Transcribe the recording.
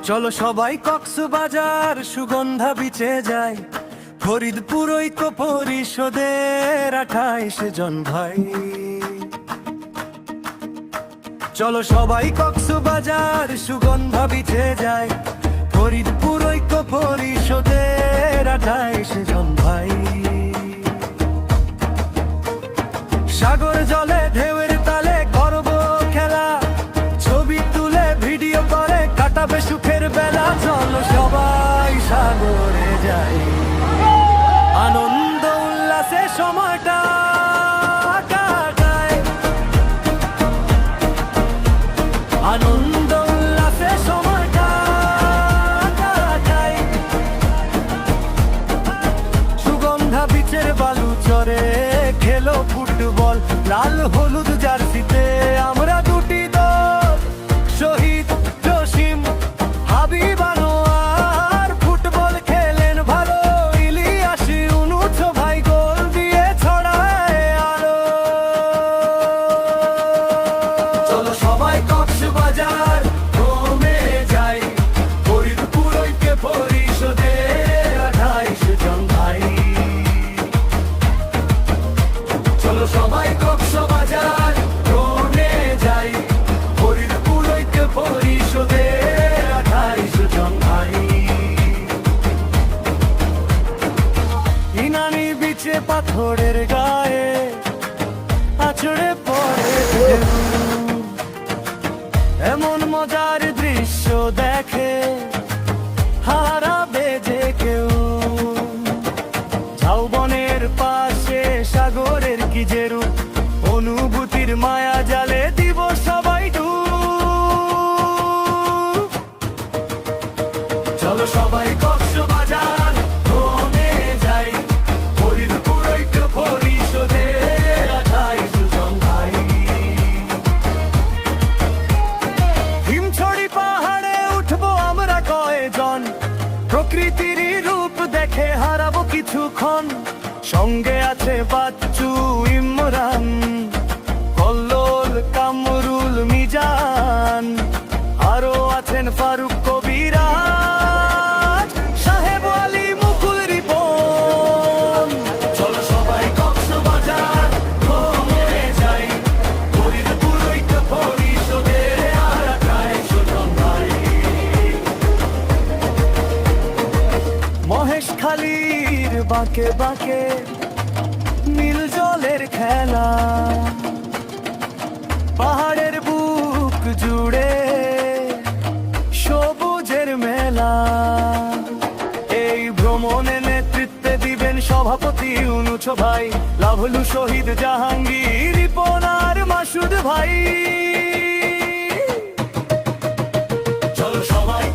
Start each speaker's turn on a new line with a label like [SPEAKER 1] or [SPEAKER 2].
[SPEAKER 1] চলো সবাই কক্সবাজার সুগন্ধা বিচে যায়, ফরিদপুর ঐক্য পরিষদের 28 জন ভাই। চলো সবাই কক্সবাজার সুগন্ধা বিচে যায়, ফরিদপুর ঐক্য পরিষদের 28 জন ভাই। সাগর জলে ঢেউয়ের তালে করব খেলা, ছবি তুলে ভিডিও করে কাটাবে সুখের বেলা। চলো সবাই সাগরে যাই, আনন্দ উল্লাসে সময়টা কাটাই, আনন্দ উল্লাসে সময়টা কাটাই। সুগন্ধা বিচের বালু চরে খেলো ফুটবল, লাল হলুদ জার্সিতে আমরা দুটি দল, শহীদ জসিম হাবিব আনোয়ার ফুটবল খেলেন ভালো, ইলিয়াস ইউনুস ভাই গোল দিয়ে ছড়ায় আলো। চলো সবাই কক্সবাজার ঘুমে যাই, ফরিদপুর ঐক্য পরিষদের 28 জন ভাই। চলো সবাই কক্সবাজার ঘুমে যাই, ফরিদপুর ঐক্য পরিষদের 28 জন ভাই। ইনানি বিচে পাথরের গায়ে আছড়ে পড়ে ঢেউ, এমন মজার দৃশ্য দেখে হারাবে যে কেউ। ঝাউবনের পাশে সাগরের কি যে রূপ, অনুভূতির মায়া জালে দিব সবাই ডুব। চলো সবাই কক্সবাজার ঘুমে যাই, ফরিদপুর ঐক্য পরিষদের 28 জন ভাই। হিমছড়ি পাহাড়ে উঠবো আমরা কয়জন, প্রকৃতির রূপ দেখে হারাবো কিছুক্ষণ। সঙ্গে আছে বাচ্চু ইমরান, কল্লোল কামরুল মিজান, আরো আছেন ফারুক কবিরাজ, সাহেব আলী মুকুল রিপন। চলো সবাই কক্সবাজার ঘুমে যাই, ফরিদপুর ঐক্য পরিষদের 28 জন ভাই। মহেশখালীর বাঁকে বাঁকে নীল জলের খেলা, পাহাড়ের বুক জুড়ে সবুজের মেলা। এই ভ্রমণে নেতৃত্বে দিবেন সভাপতি ইউনুস ভাই, লাভলু শহীদ জাহাঙ্গীর রিপন আর মাসুদ ভাই। চলো সবাই